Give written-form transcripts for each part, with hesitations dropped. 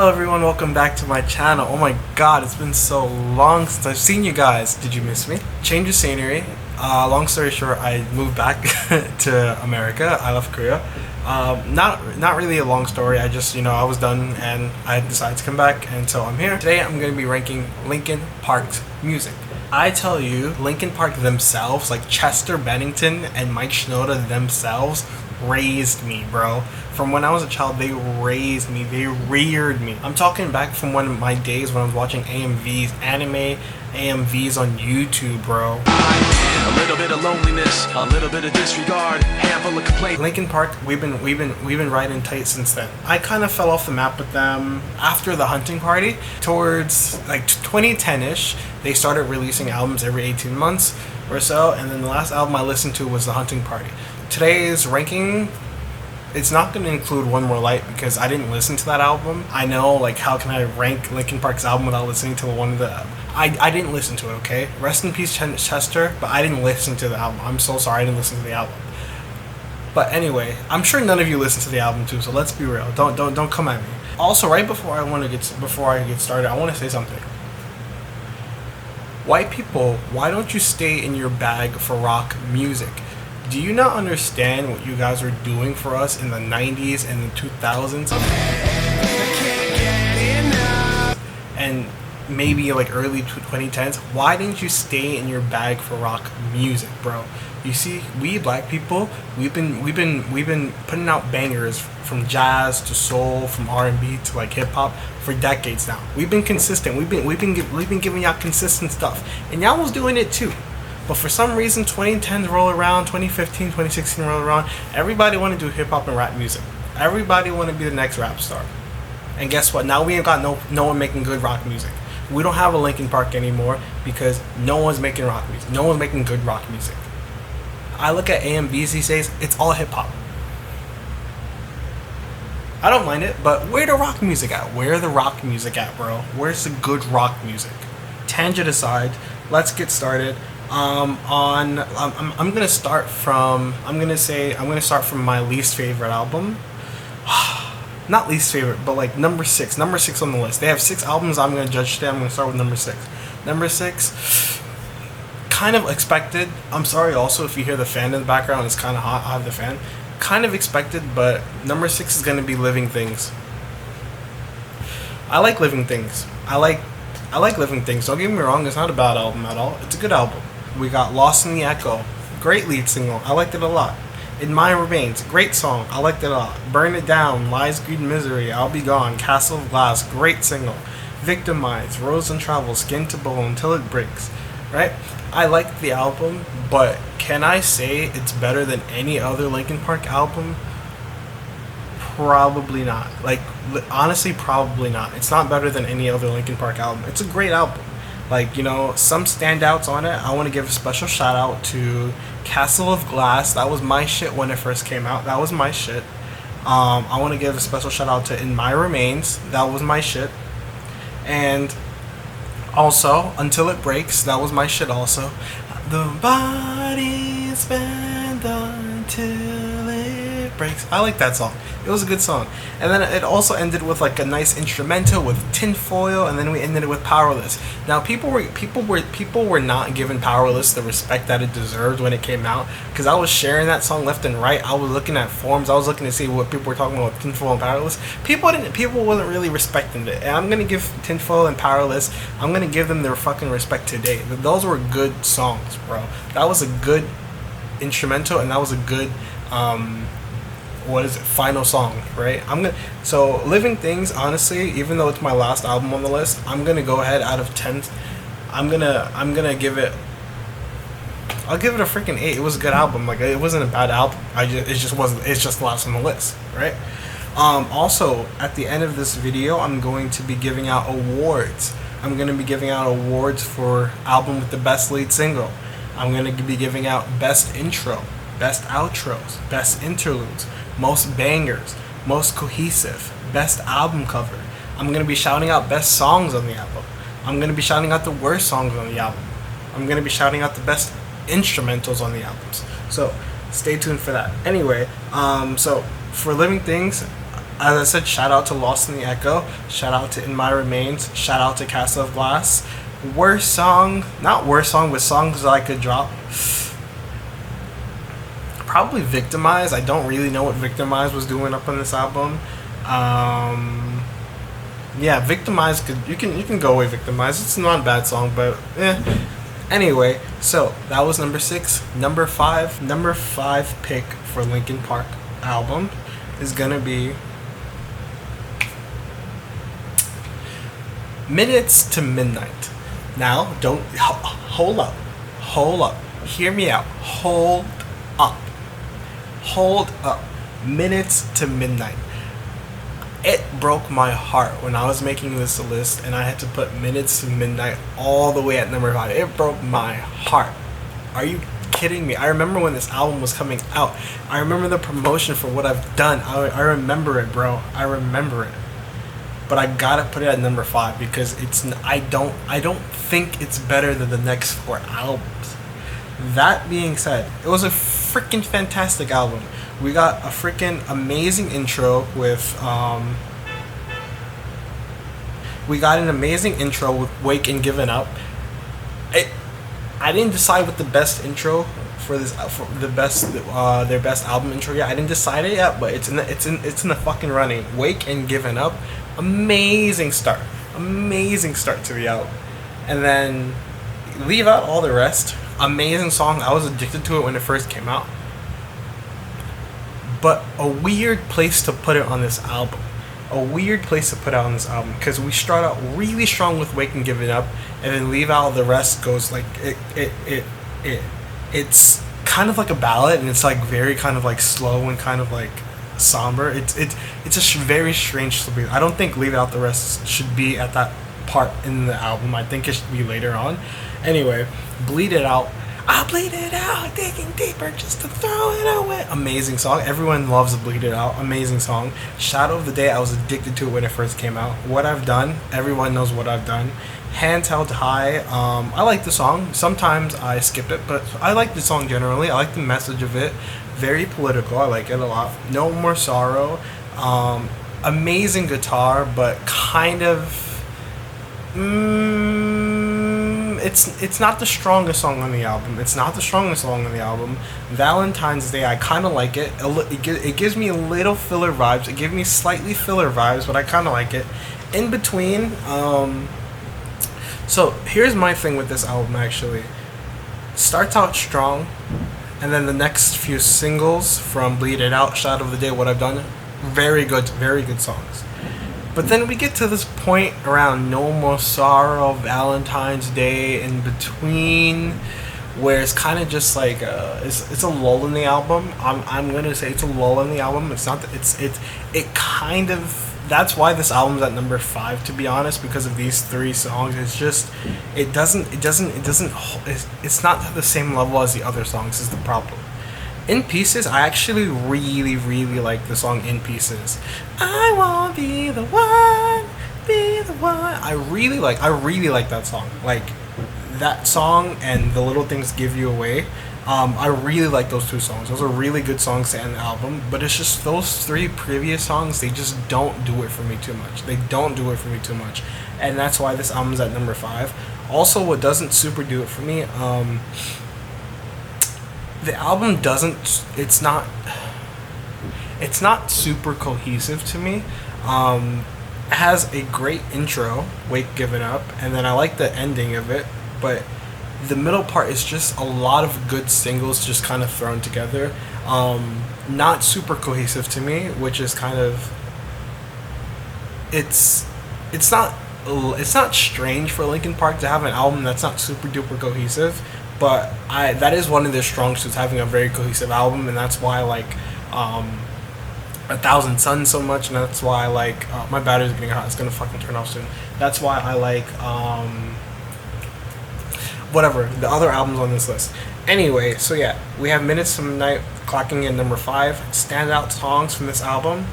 Hello everyone, welcome back to my channel. Oh my god, it's been so long since I've seen you guys. Did you miss me? Change of scenery. Long story short, I moved back to America. I left Korea. Not really a long story. I just, I was done and I decided to come back, and so I'm here. Today I'm going to be ranking Linkin Park's music. I tell you, Linkin Park themselves, like Chester Bennington and Mike Shinoda themselves, raised me, bro. From when I was a child, they raised me. They reared me. I'm talking back from one of my days when I was watching AMVs, anime AMVs on YouTube, bro. A little bit of loneliness, a little bit of disregard, handful of complaints. Linkin Park, we've been riding tight since then. I kind of fell off the map with them after the Hunting Party. Towards like 2010-ish, they started releasing albums every 18 months or so, and then the last album I listened to was the Hunting Party. Today's ranking, it's not going to include One More Light because I didn't listen to that album. I know, like, how can I rank Linkin Park's album without listening to one of the... I didn't listen to it, okay? Rest in peace, Chester, but I didn't listen to the album. I'm so sorry I didn't listen to the album. But anyway, I'm sure none of you listen to the album too, so let's be real. Don't come at me. Also, right before I get started, I want to say something. White people, why don't you stay in your bag for rock music? Do you not understand what you guys were doing for us in the 90s and the 2000s? And maybe like early 2010s? Why didn't you stay in your bag for rock music, bro? You see, we black people, we've been putting out bangers from jazz to soul, from R&B to like hip hop for decades now. We've been consistent. We've been giving out consistent stuff, and y'all was doing it too. But for some reason, 2010s roll around, 2015, 2016 roll around, everybody want to do hip-hop and rap music. Everybody want to be the next rap star. And guess what? Now we ain't got no one making good rock music. We don't have a Linkin Park anymore because no one's making rock music. No one's making good rock music. I look at AMVs these days, it's all hip-hop. I don't mind it, but where the rock music at? Where the rock music at, bro? Where's the good rock music? Tangent aside, let's get started. I'm gonna start from my least favorite album. Not least favorite, but like number six on the list. They have 6 albums I'm gonna judge today. I'm gonna start with number 6. Number 6, kind of expected. I'm sorry also if you hear the fan in the background, it's kind of hot. I have the fan. Kind of expected, but number 6 is gonna be Living Things. I like Living Things. I like Living Things. Don't get me wrong, it's not a bad album at all. It's a good album. We got Lost in the Echo, great lead single, I liked it a lot. In My Remains, great song, I liked it a lot. Burn It Down, Lies, Greed, Misery, I'll Be Gone, Castle of Glass, great single. Victimize, Rose and Travel, Skin to Bone, Until It Breaks, right? I liked the album, but can I say it's better than any other Linkin Park album? Probably not. Like, honestly, probably not. It's not better than any other Linkin Park album. It's a great album. Like, some standouts on it. I want to give a special shout out to Castle of Glass. That was my shit when it first came out. That was my shit. I want to give a special shout out to In My Remains. That was my shit. And also, Until It Breaks. That was my shit also. The body's bent until it breaks. I like that song. It was a good song. And then it also ended with like a nice instrumental with Tinfoil, and then we ended it with Powerless. Now people were not giving Powerless the respect that it deserved when it came out, because I was sharing that song left and right. I was looking at forums. I was looking to see what people were talking about with Tinfoil and Powerless. People wasn't really respecting it. And I'm gonna give Tinfoil and Powerless, I'm gonna give them their fucking respect today. Those were good songs, bro. That was a good instrumental, and that was a good final song, right? So Living Things, honestly, even though it's my last album on the list, I'm gonna go ahead out of 10. I'm gonna give it. I'll give it a freaking 8. It was a good album. Like, it wasn't a bad album. It's just last on the list, right? Also, at the end of this video, I'm going to be giving out awards. I'm gonna be giving out awards for album with the best lead single. I'm gonna be giving out best intro, best outros, best interludes, most bangers, most cohesive, best album cover. I'm going to be shouting out best songs on the album. I'm going to be shouting out the worst songs on the album. I'm going to be shouting out the best instrumentals on the albums. So stay tuned for that. Anyway, so for Living Things, As I said, shout out to Lost in the Echo, shout out to In My Remains, shout out to Castle of Glass. Worst song, not worst song, but songs that I could drop. Probably Victimize. I don't really know what Victimize was doing up on this album. Yeah, Victimize could, you can go away Victimize. It's not a bad song, but Anyway, so that was number 6. Number 5 pick for Linkin Park album is gonna be Minutes to Midnight. Now, don't hold up, hear me out, hold up. Minutes to Midnight. It broke my heart when I was making this list and I had to put Minutes to Midnight all the way at number 5. It broke my heart. Are you kidding me? I remember when this album was coming out. I remember the promotion for What I've Done. I remember it, bro. I remember it. But I gotta put it at number 5 because I don't think it's better than the next 4 albums. That being said, it was a freaking fantastic album. We got a freaking amazing intro with Wake and Giving Up. I didn't decide what the best intro for this for the best their best album intro yet. I didn't decide it yet, but it's in the fucking running. Wake and Giving Up, amazing start to the album, and then leave out all the rest. Amazing song. I was addicted to it when it first came out. But a weird place to put it on this album. Because we start out really strong with Wake and Give It Up, and then leave out the rest goes like it's kind of like a ballad, and it's like very kind of like slow and kind of like somber. It's a very strange split. I don't think Leave Out the Rest should be at that part in the album. I think it should be later on. Anyway, Bleed It Out. I'll bleed it out, digging deeper just to throw it away. Amazing song. Everyone loves Bleed It Out. Amazing song. Shadow of the Day, I was addicted to it when it first came out. What I've Done, everyone knows What I've Done. Hands Held High, I like the song. Sometimes I skip it, but I like the song generally. I like the message of it. Very political. I like it a lot. No More Sorrow. Amazing guitar, but kind of... It's not the strongest song on the album. Valentine's Day, I kind of like it. It gives me a little filler vibes. It gives me slightly filler vibes, but I kind of like it. In between, so here's my thing with this album actually. Starts out strong, and then the next few singles from Bleed It Out, Shadow of the Day, What I've Done, very good songs. But then we get to this point around No More Sorrow, Valentine's Day, in between, where it's kind of just like it's a lull in the album. I'm gonna say it's a lull in the album. It's not that it kind of, that's why this album's at number 5, to be honest, because of these 3 songs. It's just it's not at the same level as the other songs is the problem. In Pieces, I actually really like the song In Pieces. I won't be the one, be the one. I really like that song. Like, that song and The Little Things Give You Away. I really like those 2 songs. Those are really good songs to end the album. But it's just those 3 previous songs, they just don't do it for me too much. And that's why this album's at number 5. Also, what doesn't super do it for me, the album doesn't, it's not super cohesive to me. It has a great intro, Wake Giving Up, and then I like the ending of it, but the middle part is just a lot of good singles just kind of thrown together. Not super cohesive to me, which is kind of, it's not strange for Linkin Park to have an album that's not super duper cohesive. But that is one of their strong suits, having a very cohesive album, and that's why I like 1,000 Suns so much, and that's why I like my battery's getting hot. It's gonna fucking turn off soon. That's why I like whatever the other albums on this list. Anyway, so yeah, we have Minutes to Midnight clocking in number 5. Standout songs from this album.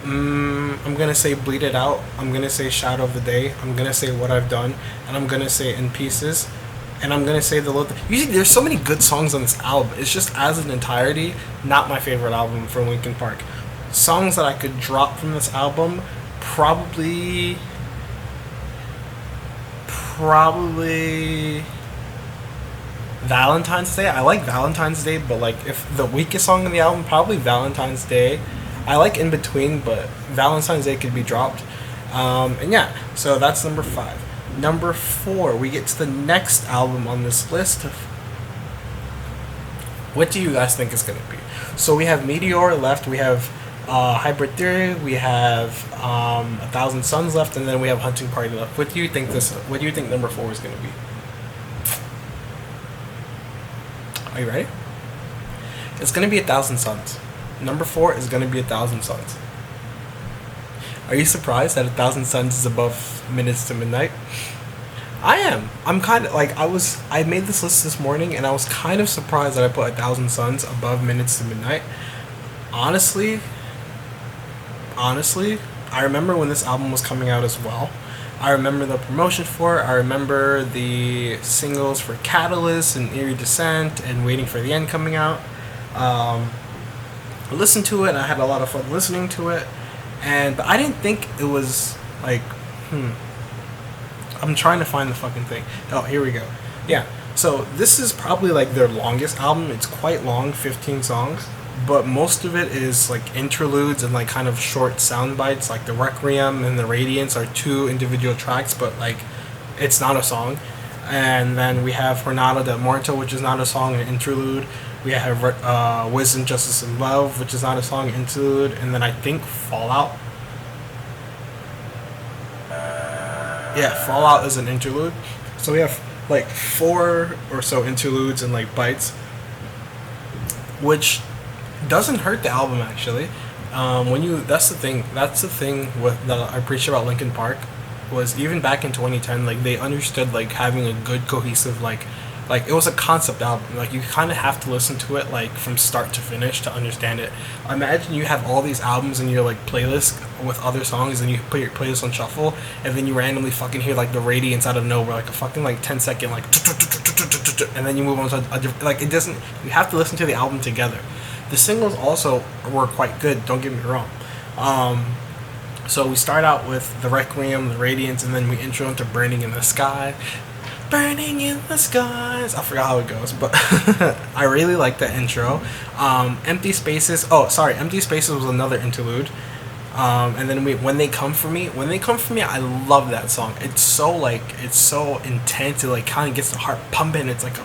I'm gonna say Bleed It Out. I'm gonna say Shadow of the Day. I'm gonna say What I've Done, and I'm gonna say In Pieces. And I'm gonna say usually there's so many good songs on this album. It's just as an entirety, not my favorite album from Linkin Park. songs that I could drop from this album, probably Valentine's Day. I like Valentine's Day, but like if the weakest song in the album, probably Valentine's Day. I like In Between, but Valentine's Day could be dropped. And yeah, so that's number 5. Number 4, we get to the next album on this list. What do you guys think is going to be? So we have Meteor left, we have Hybrid Theory, we have 1,000 Suns left, and then we have Hunting Party left. What do you think number 4 is going to be? Are you ready? It's going to be 1,000 Suns. Number 4 is going to be 1,000 Suns. Are you surprised that 1,000 Suns is above Minutes to Midnight? I am. I'm kind of like I made this list this morning, and I was kind of surprised that I put 1,000 Suns above Minutes to Midnight. Honestly, I remember when this album was coming out as well. I remember the promotion for it. I remember the singles for Catalyst and Eerie Descent and Waiting for the End coming out. I listened to it, and I had a lot of fun listening to it. But I didn't think it was like, I'm trying to find the fucking thing. Oh, here we go. Yeah. So this is probably like their longest album. It's quite long, 15 songs. But most of it is like interludes and like kind of short sound bites. Like the Requiem and the Radiance are 2 individual tracks, but like it's not a song. And then we have Jornada de Muerto, which is not a song, an interlude. We have Wisdom, Justice, and Love, which is not a song, interlude. And then I think Fallout. Yeah, Fallout is an interlude. So we have like 4 or so interludes and like bites, which doesn't hurt the album actually. That's the thing that I appreciate about Linkin Park, was even back in 2010, like they understood like having a good cohesive like it was a concept album. Like you kind of have to listen to it like from start to finish to understand it. Imagine you have all these albums in your like playlist with other songs, and you put your playlist on shuffle, and then you randomly fucking hear like the Radiance out of nowhere, like a fucking like 10-second like, and then you move on to a different, like it doesn't. You have to listen to the album together. The singles also were quite good. Don't get me wrong. So we start out with the Requiem, the Radiance, and then we intro into Burning in the Sky. Burning in the skies. I forgot how it goes, but I really like the intro. Empty Spaces. Oh, sorry. Empty Spaces was another interlude. And then When They Come For Me. When They Come For Me, I love that song. It's so intense. It like kind of gets the heart pumping. It's like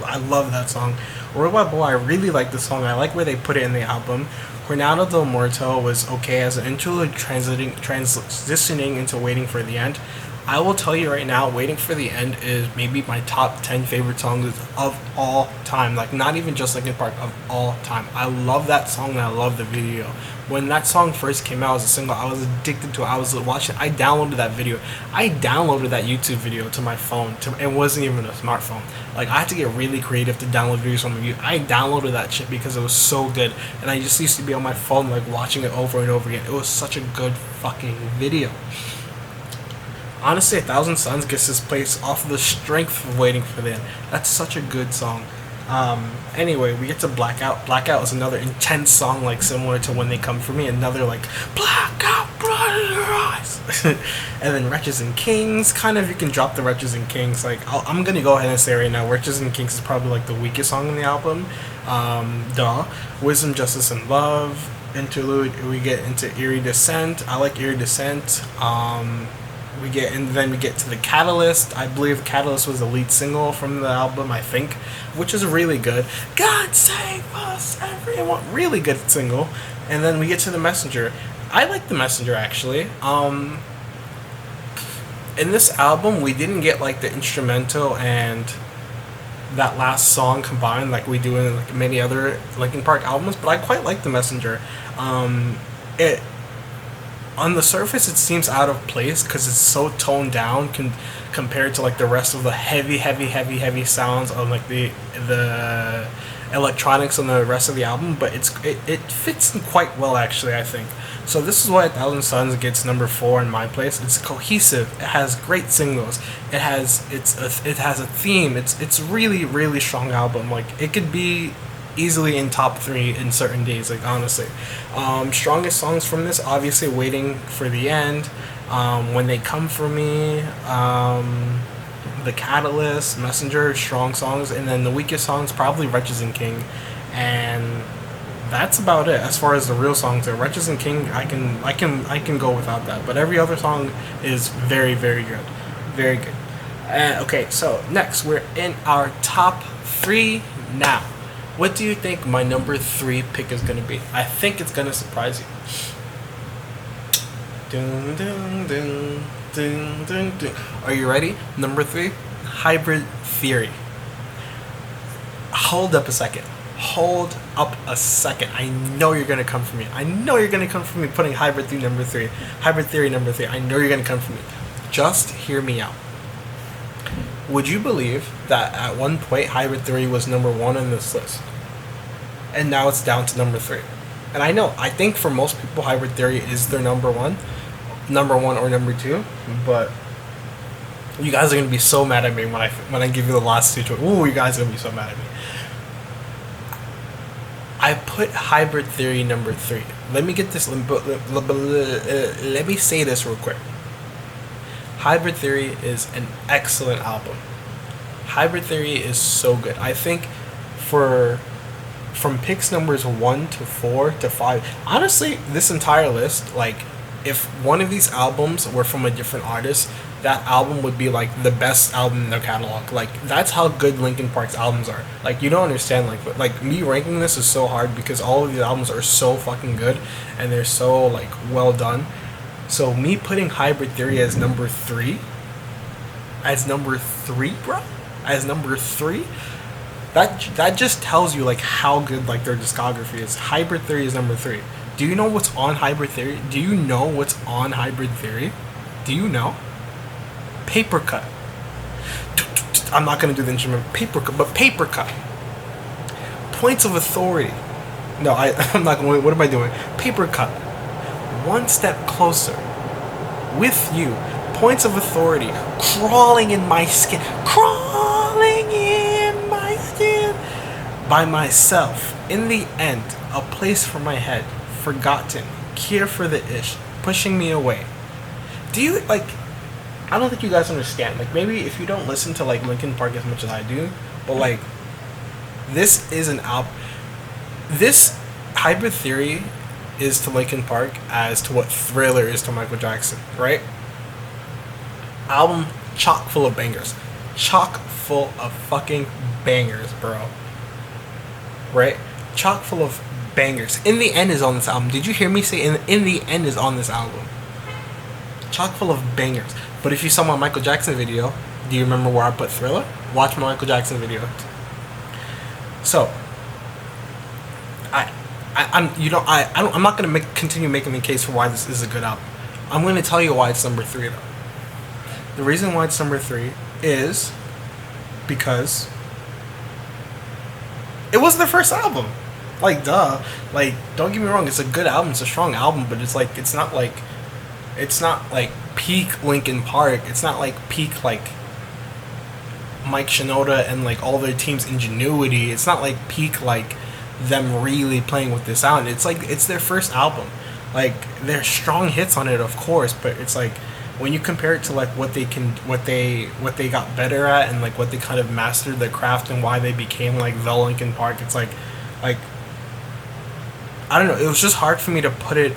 I love that song. Worldwide Boy, I really like the song. I like where they put it in the album. Jornada del Muerto was okay as an interlude, transitioning into Waiting for the End. I will tell you right now, Waiting for the End is maybe my top 10 favorite songs of all time. Like, not even just Linkin Park, of all time. I love that song and I love the video. When that song first came out as a single, I was addicted to it. I was watching, I downloaded that video. I downloaded that YouTube video to my phone. It wasn't even a smartphone. Like, I had to get really creative to download videos from the YouTube. I downloaded that shit because it was so good. And I just used to be on my phone, like, watching it over and over again. It was such a good fucking video. Honestly, 1,000 Suns gets this place off of the strength of Waiting for the End. That's such a good song. Anyway, we get to Blackout. Blackout is another intense song, like similar to When They Come For Me. Another like blackout, blood in your eyes. And then Wretches and Kings. Kind of, you can drop the Wretches and Kings. Like I'm gonna go ahead and say right now, Wretches and Kings is probably like the weakest song in the album. Wisdom, Justice, and Love interlude. We get into Eerie Descent. I like Eerie Descent. Then we get to the Catalyst. I believe Catalyst was the lead single from the album, I think, which is really good. God save us, everyone. Really good single. And then we get to the Messenger. I like the Messenger actually. In this album, we didn't get like the instrumental and that last song combined like we do in like many other Linkin Park albums, but I quite like the Messenger. On the surface, it seems out of place because it's so toned down compared to like the rest of the heavy sounds of like the electronics on the rest of the album. But it fits in quite well actually, I think. So this is why 1,000 Suns gets number 4 in my place. It's cohesive. It has great singles. It has a theme. It's really strong album. Like it could be easily in top 3 in certain days, like honestly. Strongest songs from this, obviously Waiting for the End, When They Come For Me, The Catalyst, Messenger, strong songs, and then the weakest songs probably Wretches and King, and that's about it as far as the real songs are. Wretches and King, I can go without that, but every other song is very very good, very good. Okay, so next we're in our top 3 now. What do you think my number 3 pick is gonna be? I think it's gonna surprise you. Dun, dun, dun, dun, dun, dun. Are you ready? Number 3, Hybrid Theory. Hold up a second. Hold up a second. I know you're gonna come for me. I know you're gonna come for me putting Hybrid Theory number 3. Hybrid Theory number 3. I know you're gonna come for me. Just hear me out. Would you believe that at one point Hybrid Theory was number 1 on this list? And now it's down to number 3. And I think for most people Hybrid Theory is their number 1 or number 2, but you guys are gonna be so mad at me when I give you the last 2 choices. Ooh, you guys are gonna be so mad at me. I put Hybrid Theory number 3. Let me get this. Let me say this real quick. Hybrid Theory is an excellent album. Hybrid Theory is so good. I think from picks numbers 1 to 4 to 5, honestly, this entire list, like, if one of these albums were from a different artist, that album would be like the best album in their catalog. Like, that's how good Linkin Park's albums are. Like, you don't understand, like me ranking this is so hard because all of these albums are so fucking good and they're so like well done. So me putting Hybrid Theory as number 3, bro, as number 3, that just tells you like how good like their discography is. Hybrid Theory is number 3. Do you know what's on Hybrid Theory? Do you know what's on Hybrid Theory? Do you know? Paper Cut. I'm not gonna do the instrument Paper Cut, but Paper Cut. Points of Authority. No, I'm not going. What am I doing? Paper Cut. One Step Closer. With You. Points of Authority. Crawling in My Skin. Crawling in My Skin. By Myself. In the End. A Place for My Head. Forgotten. Care for the Ish. Pushing Me Away. Do you like? I don't think you guys understand. Like, maybe if you don't listen to like Linkin Park as much as I do, but like, this is an album. This Hybrid Theory is to Linkin Park as to what Thriller is to Michael Jackson, right? Album chock full of bangers, chock full of fucking bangers, bro. Right? Chock full of bangers. In the End is on this album. Did you hear me say In the End is on this album? Chock full of bangers. But if you saw my Michael Jackson video, do you remember where I put Thriller? Watch my Michael Jackson video. So, I'm not gonna continue making the case for why this is a good album. I'm gonna tell you why it's number 3 though. The reason why it's number 3 is because it was their first album. Like, duh. Like, don't get me wrong, it's a good album, it's a strong album, but it's like it's not like peak Linkin Park. It's not like peak like Mike Shinoda and like all their team's ingenuity. It's not like peak like them really playing with this sound. It's like it's their first album. Like, there's strong hits on it, of course, but it's like when you compare it to like what they got better at and like what they kind of mastered their craft and why they became like the Linkin Park. It's like I don't know. It was just hard for me to put it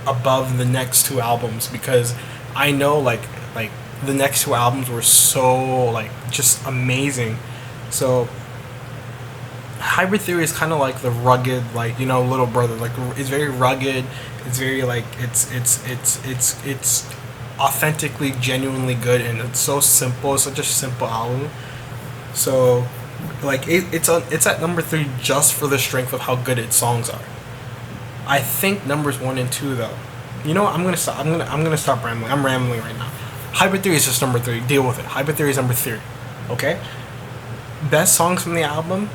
above the next 2 albums because I know like the next 2 albums were so like just amazing. So Hybrid Theory is kind of like the rugged, like, you know, little brother. Like, it's very rugged. It's very like it's authentically, genuinely good, and it's so simple. It's such a simple album. So like it's at number 3 just for the strength of how good its songs are. I think numbers 1 and 2 though. You know what? I'm gonna stop rambling. I'm rambling right now. Hybrid Theory is just number 3. Deal with it. Hybrid Theory is number 3. Okay. Best songs from the album.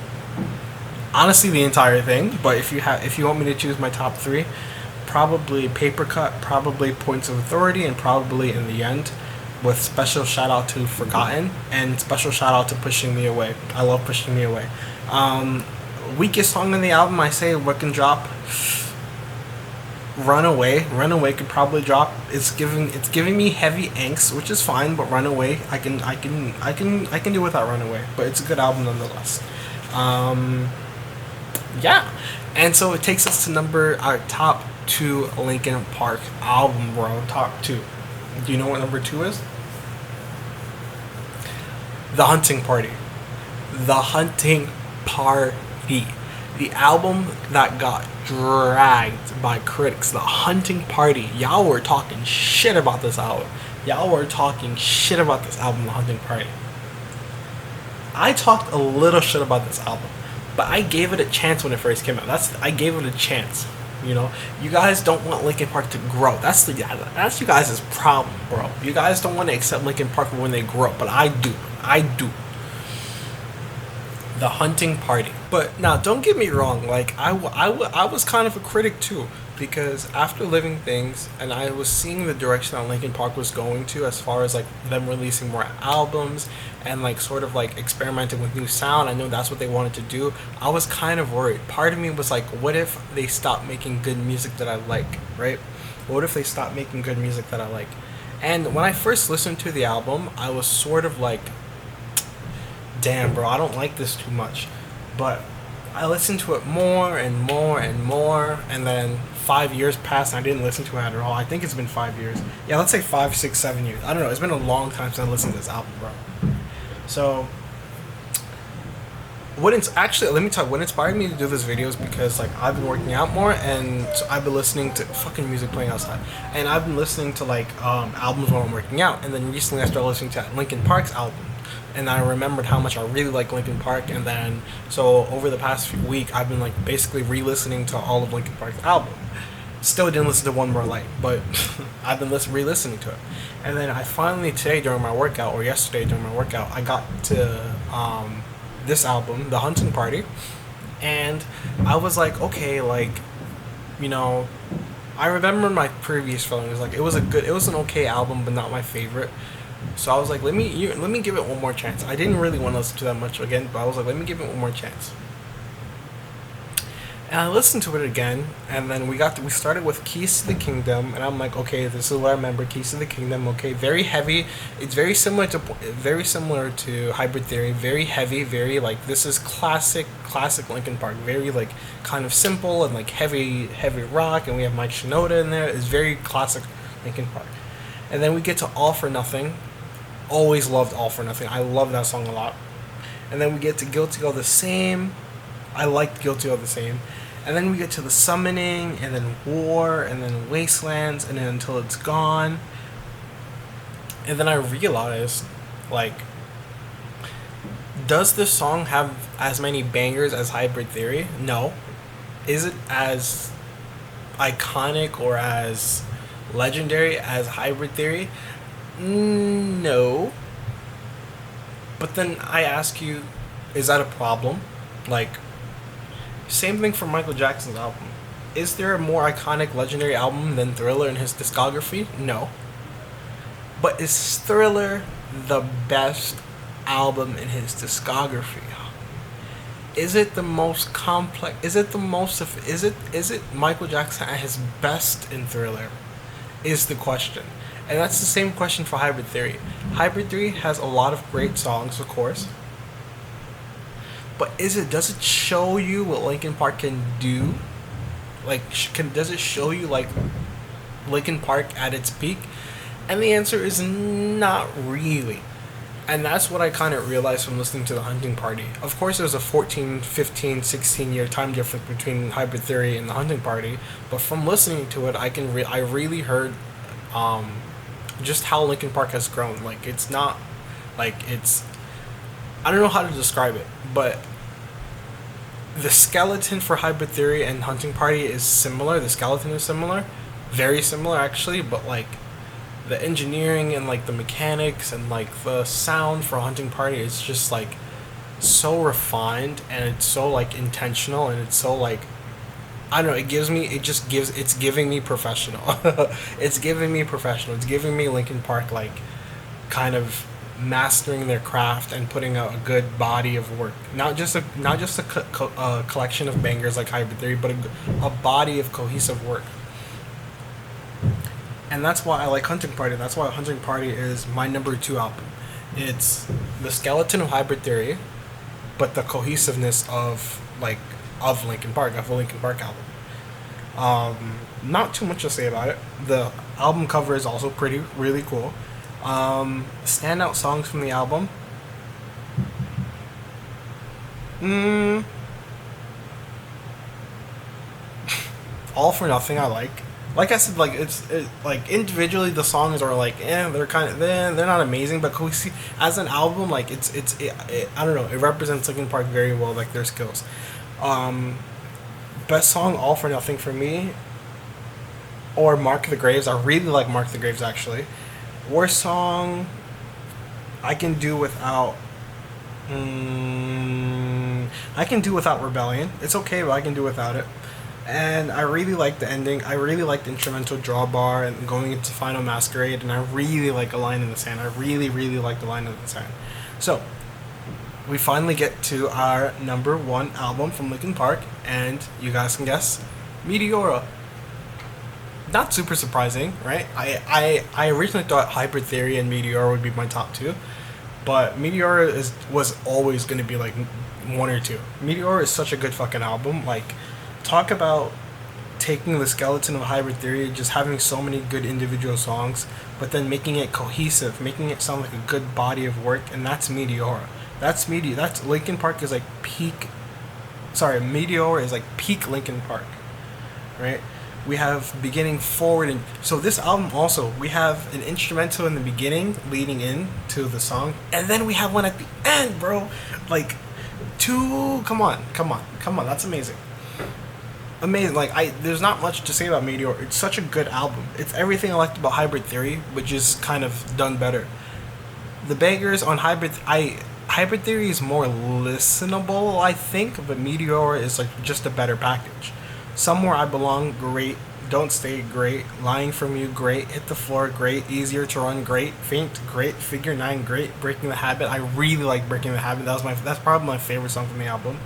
Honestly, the entire thing. But if you want me to choose my top 3, probably Paper Cut, probably Points of Authority, and probably In the End. With special shout out to Forgotten and special shout out to Pushing Me Away. I love Pushing Me Away. Weakest song on the album, I say what can drop. Runaway could probably drop. It's giving me heavy angst, which is fine, but Runaway, I can do without Runaway, but it's a good album nonetheless. Yeah, and so it takes us to our top 2 Linkin Park album, bro. Top 2. Do you know what number 2 is? The Hunting Party. The Hunting Party. The album that got dragged by critics. The Hunting Party. Y'all were talking shit about this album. The Hunting Party. I talked a little shit about this album, but I gave it a chance when it first came out. I gave it a chance. You know, you guys don't want Linkin Park to grow. That's you guys' problem, bro. You guys don't want to accept Linkin Park when they grow, but I do. The Hunting Party. But now, don't get me wrong. Like I was kind of a critic too, because after Living Things, and I was seeing the direction that Linkin Park was going to, as far as like them releasing more albums and like sort of like experimenting with new sound. I know that's what they wanted to do. I was kind of worried. Part of me was like, what if they stop making good music that I like, right? What if they stop making good music that I like? And when I first listened to the album, I was sort of like, damn, bro, I don't like this too much. But I listened to it more and more and more, and then 5 years passed and I didn't listen to it at all. I think it's been 5 years. Yeah, let's say 5, 6, 7 years. I don't know. It's been a long time since I listened to this album, bro. So, let me tell you, what inspired me to do this video is because, like, I've been working out more, and so I've been listening to fucking music playing outside. And I've been listening to, like, albums while I'm working out. And then recently I started listening to Linkin Park's album. And I remembered how much I really like Linkin Park, and then so over the past week I've been like basically re-listening to all of Linkin Park's album. Still didn't listen to One More Light, but I've been re-listening to it. And then I finally today during my workout, or yesterday during my workout, I got to this album, The Hunting Party, and I was like, okay, like, you know, I remember my previous feelings. Like it was an okay album, but not my favorite. So I was like, let me give it one more chance. I didn't really want to listen to that much again, but I was like, let me give it one more chance. And I listened to it again, and then we started with Keys to the Kingdom, and I'm like, okay, this is what I remember. Keys to the Kingdom, okay, very heavy. It's very similar to Hybrid Theory. Very heavy, very like this is classic Linkin Park. Very like kind of simple and like heavy rock, and we have Mike Shinoda in there. It's very classic Linkin Park. And then we get to All for Nothing. Always loved All for Nothing. I love that song a lot. And then we get to Guilty All the Same. I liked Guilty All the Same. And then we get to The Summoning, and then War, and then Wastelands, and then Until It's Gone. And then I realized, like, does this song have as many bangers as Hybrid Theory? No. Is it as iconic or as legendary as Hybrid Theory? No. But then I ask you, is that a problem? Like, same thing for Michael Jackson's album. Is there a more iconic, legendary album than Thriller in his discography? No. But is Thriller the best album in his discography? Is it the most complex? Is it Michael Jackson at his best in Thriller? Is the question. And that's the same question for Hybrid Theory. Hybrid Theory has a lot of great songs, of course. But does it show you what Linkin Park can do? Like, does it show you, like, Linkin Park at its peak? And the answer is not really. And that's what I kind of realized from listening to The Hunting Party. Of course, there's a 14, 15, 16-year time difference between Hybrid Theory and The Hunting Party. But from listening to it, I really heard just how Linkin Park has grown. Like, it's not... Like, it's... I don't know how to describe it, but the skeleton for Hybrid Theory and Hunting Party is similar. The skeleton is similar. Very similar, actually, but, like, the engineering and, like, the mechanics and, like, the sound for Hunting Party is just, like, so refined, and it's so, like, intentional, and it's so, like, I don't know, it's giving me professional. It's giving me professional. It's giving me Linkin Park, like, kind of mastering their craft and putting out a good body of work. Not just a collection of bangers like Hybrid Theory, but a body of cohesive work. And that's why I like Hunting Party. That's why Hunting Party is my number 2 album. It's the skeleton of Hybrid Theory, but the cohesiveness of Linkin Park, of a Linkin Park album. Not too much to say about it. The album cover is also really cool. Standout songs from the album. All for Nothing. I like I said, like individually the songs are they're kind of they're not amazing, but cohesive as an album, like I don't know, it represents Linkin Park very well, like their skills. Best song, All for Nothing for me, or Mark the Graves. I really like Mark the Graves actually. Worst song, I can do without. I can do without Rebellion. It's okay, but I can do without it. And I really like the ending. I really like the instrumental Drawbar and going into Final Masquerade. And I really like A Line in the Sand. I really, really like The Line in the Sand. So, we finally get to our number 1 album from Linkin Park. And you guys can guess, Meteora. Not super surprising, right? I originally thought Hybrid Theory and Meteor would be my top 2. But Meteor was always going to be like 1 or 2. Meteor is such a good fucking album. Like, talk about taking the skeleton of Hybrid Theory, just having so many good individual songs, but then making it cohesive, making it sound like a good body of work, and that's Meteora. That's Linkin Park is like peak. Sorry, Meteor is like peak Linkin Park, right? We have beginning, forward, and so this album also, we have an instrumental in the beginning leading in to the song, and then we have one at the end, bro. Like, come on, that's amazing. Amazing. There's not much to say about Meteor. It's such a good album. It's everything I liked about Hybrid Theory, which is kind of done better. The bangers on Hybrid Theory is more listenable, I think, but Meteor is like just a better package. Somewhere I Belong, great. Don't Stay, great. Lying From You, great. Hit the Floor, great. Easier to Run, great. Faint, great. Figure 9, great. Breaking the Habit, I really like Breaking the Habit. That's probably my favorite song from the album.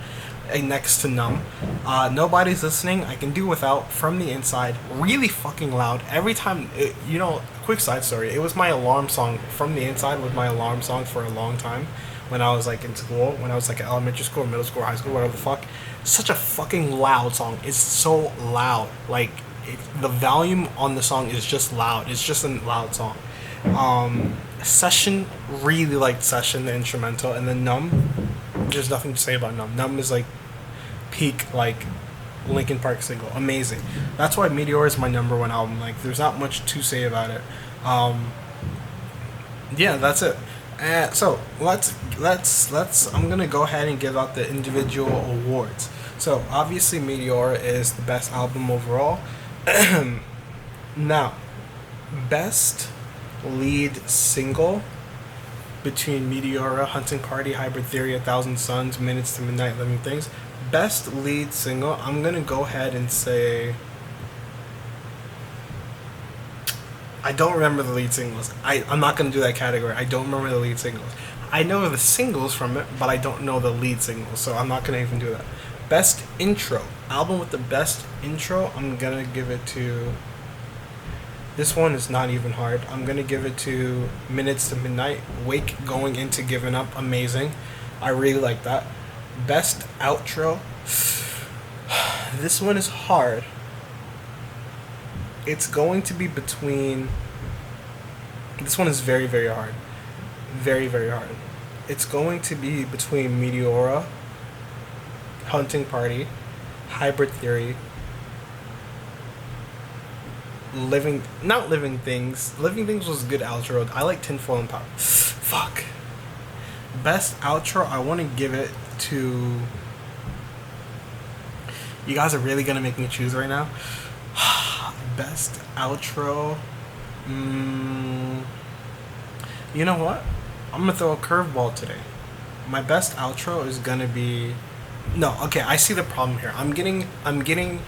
Next to Numb. Nobody's Listening, I can do without. From the Inside, really fucking loud. Every time, quick side story, it was my alarm song. From the Inside was my alarm song for a long time when I was like in school, when I was like in elementary school, middle school, high school, whatever the fuck. Such a fucking loud song. It's so loud. The volume on the song is just loud. It's just a loud song. Session, really liked Session, the instrumental, and then Numb. There's nothing to say about Numb. Numb is like peak Linkin Park single. Amazing. That's why Meteor is my number 1 album. Like, there's not much to say about it. Yeah, that's it. So let's I'm gonna go ahead and give out the individual awards. So obviously Meteor is the best album overall. Now, best lead single between Meteora, Hunting Party, Hybrid Theory, 1,000 Suns, Minutes to Midnight, Living Things. Best lead single, I'm gonna go ahead and say, I don't remember the lead singles. I'm not gonna do that category. I don't remember the lead singles. I know the singles from it, but I don't know the lead singles, so I'm not gonna even do that. Best intro, album with the best intro, I'm gonna give it to. This one is not even hard. I'm gonna give it to Minutes to Midnight. Wake going into Giving Up, amazing. I really like that. Best outro. This one is hard. It's going to be between. This one is very, very hard. Very, very hard. It's going to be between Meteora, Hunting Party, Hybrid Theory, Living Things. Living Things was a good outro. I like Tinfoil and Power. Fuck. Best outro, I want to give it to. You guys are really gonna make me choose right now. Best outro. You know what? I'm gonna throw a curveball today. My best outro is gonna be. No, okay. I see the problem here. I'm getting.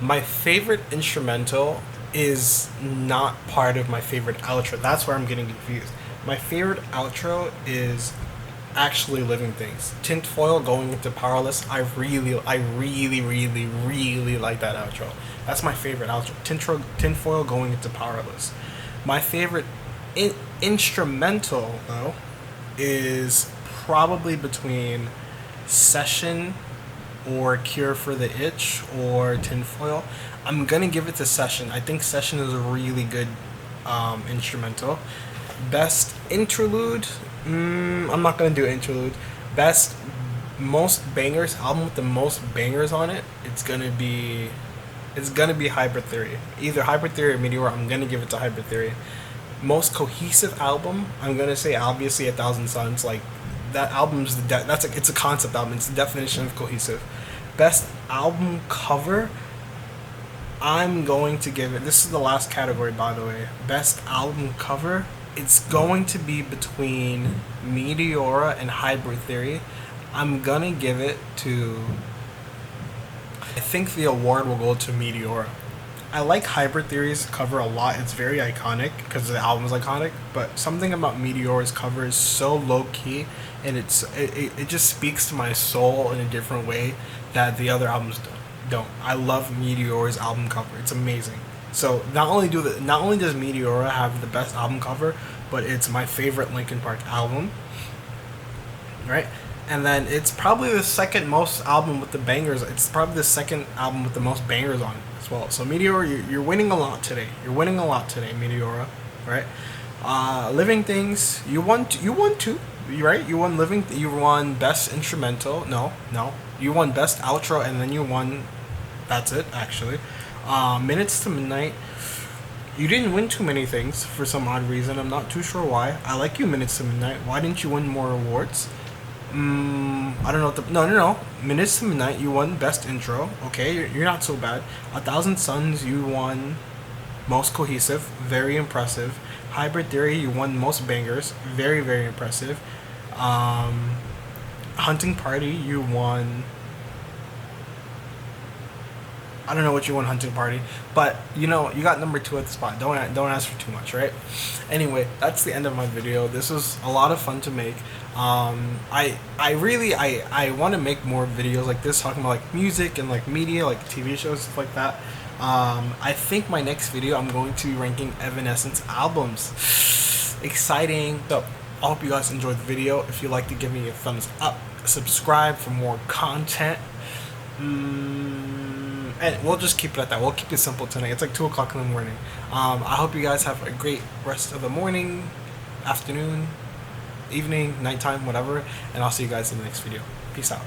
My favorite instrumental is not part of my favorite outro. That's where I'm getting confused. My favorite outro is actually Living Things. Tinfoil going into Powerless. I really like that outro. That's my favorite outro. Tinfoil going into Powerless. My favorite instrumental though is probably between Session or Cure for the Itch or Tinfoil. I'm gonna give it to Session. I think Session is a really good instrumental. Best interlude, I'm not gonna do interlude. Best most bangers album with the most bangers on it. It's gonna be Hybrid Theory. Either Hybrid Theory or Meteor. I'm gonna give it to Hybrid Theory. Most cohesive album, I'm gonna say obviously A Thousand Suns. Like that album's it's a concept album. It's the definition of cohesive. Best album cover, I'm going to give it. This is the last category, by the way. Best album cover. It's going to be between Meteora and Hybrid Theory. I'm gonna give it to. I think the award will go to Meteora. I like Hybrid Theory's cover a lot. It's very iconic because the album is iconic. But something about Meteor's cover is so low key, and it just speaks to my soul in a different way that the other albums don't. I love Meteor's album cover. It's amazing. So not only does Meteora have the best album cover, but it's my favorite Linkin Park album. Right? And then it's probably the second most album with the bangers. It's probably the second album with the most bangers on it as well. So Meteor, you're winning a lot today. Meteora, right? Living Things, you won two, right? You won best instrumental. No, you won best outro, and then you won. That's it, actually. Minutes to Midnight. You didn't win too many things for some odd reason. I'm not too sure why. I like you, Minutes to Midnight. Why didn't you win more awards? I don't know. No. Minutes to Midnight, you won best intro. Okay, you're not so bad. A Thousand Suns, you won most cohesive. Very impressive. Hybrid Theory, you won most bangers. Very, very impressive. Hunting Party, you won. I don't know what you won Hunting Party, but you got number 2 at the spot. Don't ask for too much, right? Anyway, that's the end of my video. This was a lot of fun to make. I want to make more videos like this, talking about like music and like media, like TV shows, stuff like that. I think my next video I'm going to be ranking Evanescence albums. Exciting. So I hope you guys enjoyed the video. If you'd like to give me a thumbs up, subscribe for more content. And we'll just keep it at that. We'll keep it simple tonight. It's like 2 o'clock in the morning. I hope you guys have a great rest of the morning, afternoon, evening, nighttime, whatever. And I'll see you guys in the next video. Peace out.